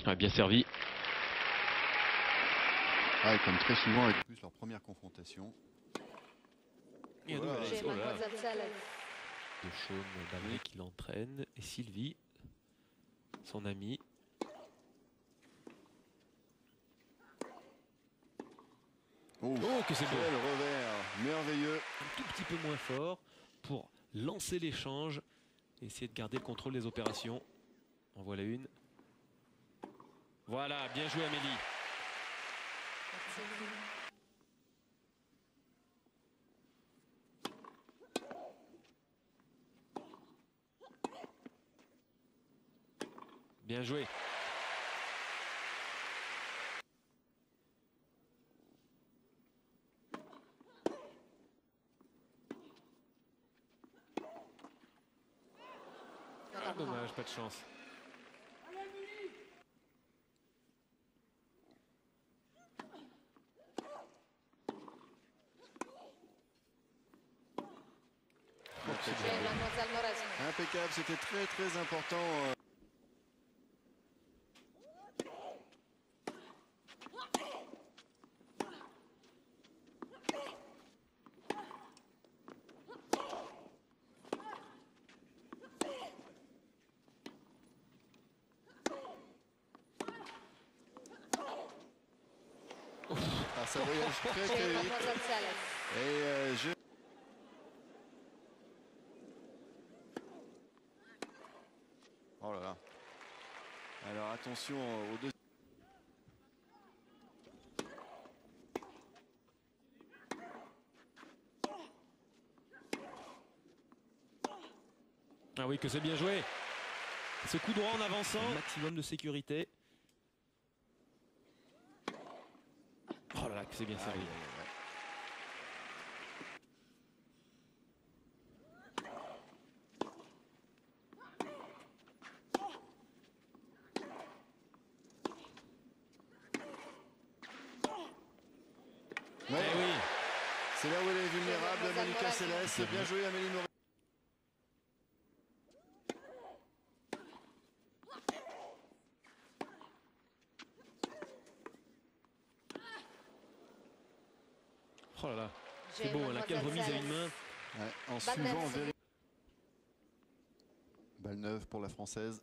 Ah, bien servi. Ah, et comme très souvent avec plus leur première confrontation. Et un Voilà. nouvel ace. Oh là là. Mademoiselle Salles. De Shaun Ballet qui l'entraîne. Et Sylvie, son amie. Oh, Oh, que c'est beau. quel revers merveilleux. Un tout petit peu moins fort pour lancer l'échange et essayer de garder le contrôle des opérations. En voilà une. Voilà, bien joué Amélie. Bien joué. Ah, dommage, pas de chance. Mademoiselle Morazzo. Impeccable, c'était très très important. Ah, ça voyage très très vite. Mademoiselle Salles. Et oh là là. Alors attention aux deux. Ah oui, que c'est bien joué. Ce coup droit en avançant. Maximum de sécurité. Oh là là, que c'est bien servi. Ouais, Eh oui. c'est là où elle est vulnérable, Monica Seles. Bien joué Amélie Moret. Oh là là. C'est beau, hein, la cale remise à une main. Ouais, en suivant balle neuve pour la Française.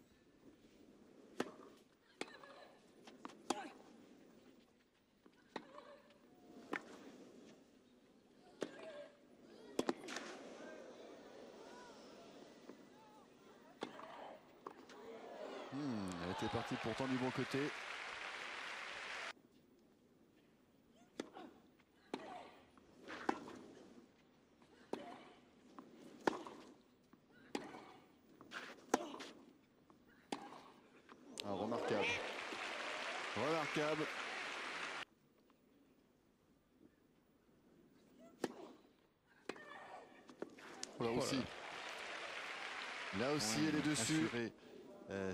Elle était partie pourtant du bon côté. Ah, remarquable. Remarquable. Là aussi. Là aussi, elle est dessus.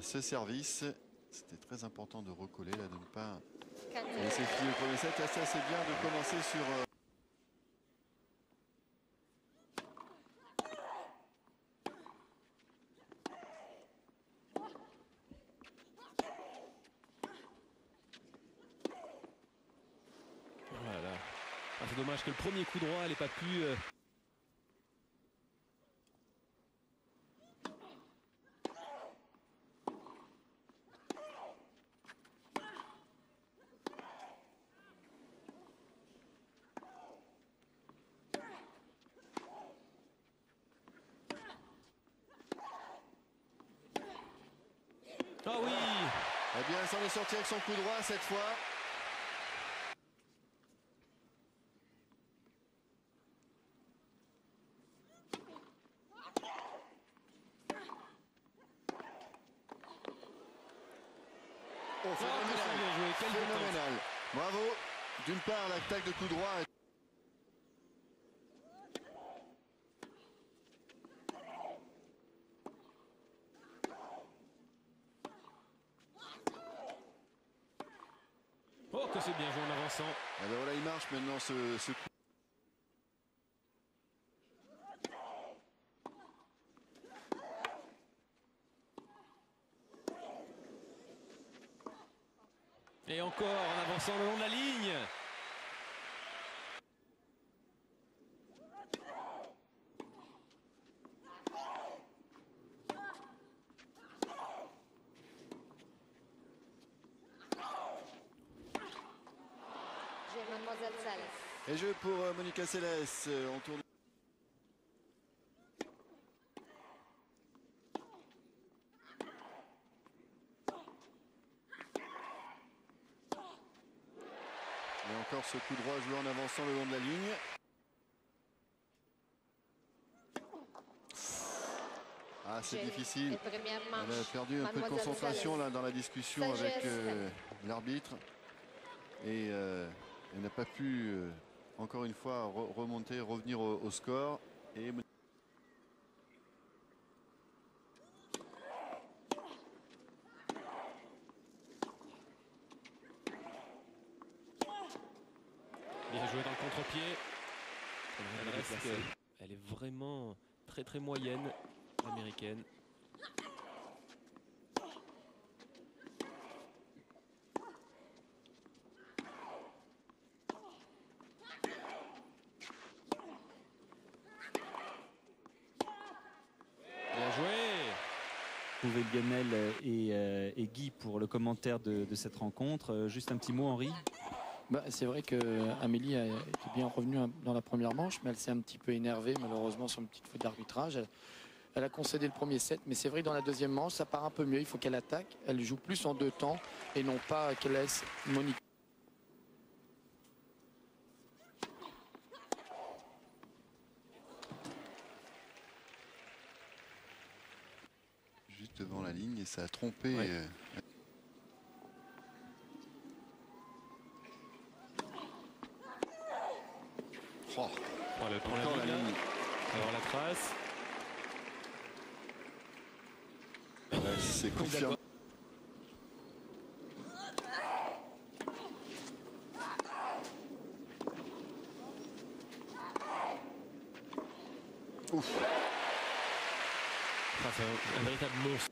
Ce service, c'était très important de recoller, là, de ne pas laisser filer le premier set. Là, ça, c'est bien de commencer sur... Voilà. Ah, c'est dommage que le premier coup droit, elle n'ait pas pu... Ah oui. Eh bien, elle s'en est sortie avec son coup droit cette fois. Oh, phénoménal. Bien joué, quelle détente. Phénoménal. Bravo. D'une part, l'attaque de coup droit. Oh, que c'est bien joué en avançant. Eh bien, voilà, il marche maintenant ce coup. Et encore en avançant le long de la ligne. Mademoiselle Sales. Et jeu pour Monica Seles. On tourne. Et encore ce coup droit joué en avançant le long de la ligne. Ah, c'est difficile. Elle a perdu un peu de concentration là, dans la discussion avec l'arbitre. Et elle n'a pas pu, encore une fois, remonter, revenir au score. Et... Bien joué dans le contre-pied. Elle est vraiment très moyenne, l'américaine. Bien joué. Trouver Lionel et Guy pour le commentaire de cette rencontre. Juste un petit mot, Henri. C'est vrai qu'Amélie était bien revenue dans la première manche, mais elle s'est un petit peu énervée, malheureusement, sur une petite faute d'arbitrage. Elle a concédé le premier set, mais c'est vrai que dans la deuxième manche, ça part un peu mieux. Il faut qu'elle attaque. Elle joue plus en 2 temps et non pas qu'elle laisse Monica. Juste devant la ligne et ça a trompé. Ouais. Elle prend la ligne. Alors la trace. Ouais, c'est confirmé. Ouf. Ah, c'est un véritable monstre.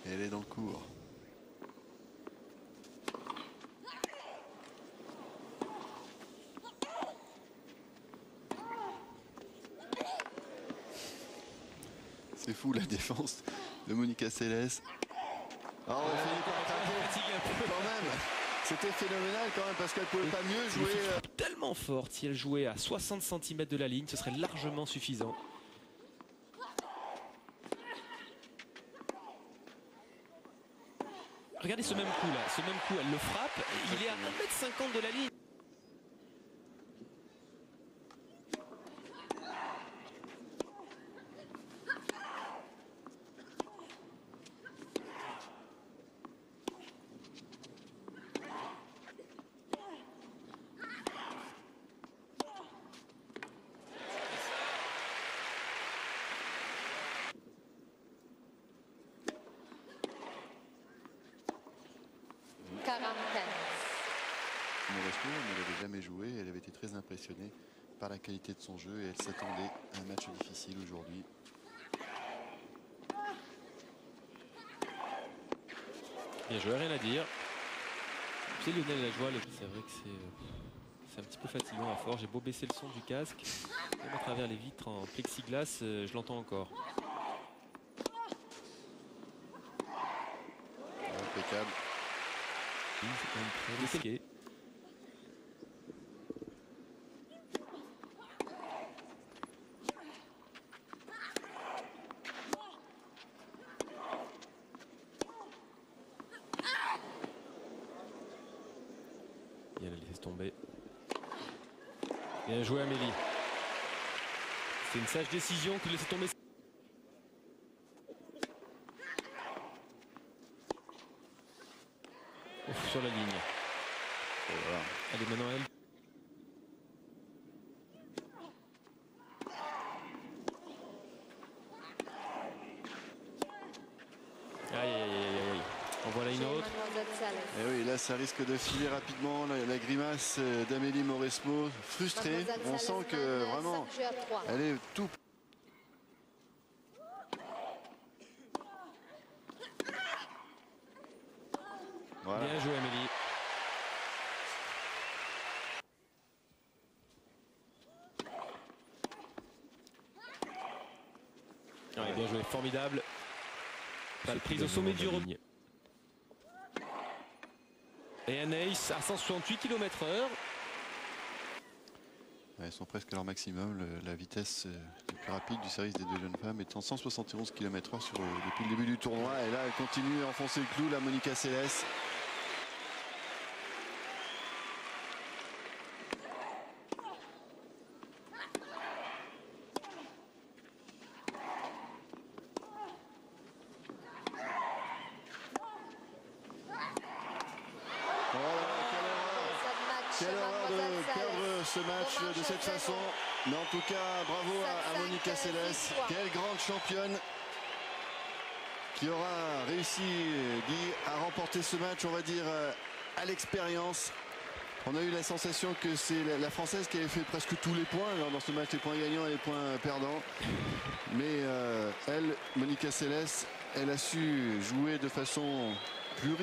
Elle est dans le cours. C'est fou la défense de Monica Seles. Ah, on finit par taper quand même. C'était phénoménal quand même parce qu'elle pouvait pas mieux jouer. Tellement forte, si elle jouait à 60 cm de la ligne, ce serait largement suffisant. Regardez ce même coup là, ce même coup, elle le frappe, et il est à 1,50 m de la ligne. Elle n'avait jamais joué, elle avait été très impressionnée par la qualité de son jeu et elle s'attendait à un match difficile aujourd'hui. Bien joué, rien à dire. C'est Lionel Lajoie, c'est vrai que c'est un petit peu fatigant à force. J'ai beau baisser le son du casque, même à travers les vitres en plexiglas, je l'entends encore. Impeccable. C'est quand même très risqué. Et elle laisse tomber. Bien joué Amélie. C'est une sage décision que de laisser tomber. Ouf, sur la ligne. Oh là là. Allez, maintenant elle. Aïe, aïe, aïe, aïe, aïe. Et oui, là, ça risque de filer rapidement. La grimace d'Amélie Mauresmo, frustrée. On sent que vraiment, elle est tout. Voilà. Bien joué, Amélie. Ouais, bien joué, formidable. Balle prise au sommet du rebond. Et un ace à 168 km/h. Elles sont presque à leur maximum. La vitesse la plus rapide du service des deux jeunes femmes est en 171 km/h depuis le début du tournoi. Et là, elle continue à enfoncer le clou, la Monica Seles. Quelle erreur de perdre ce match de cette façon. Mais en tout cas, bravo à Monica Seles. Quelle grande championne qui aura réussi, Guy, à remporter ce match, on va dire, à l'expérience. On a eu la sensation que c'est la Française qui avait fait presque tous les points. Alors dans ce match, les points gagnants et les points perdants. Mais elle, Monica Seles, elle a su jouer de façon plus riche.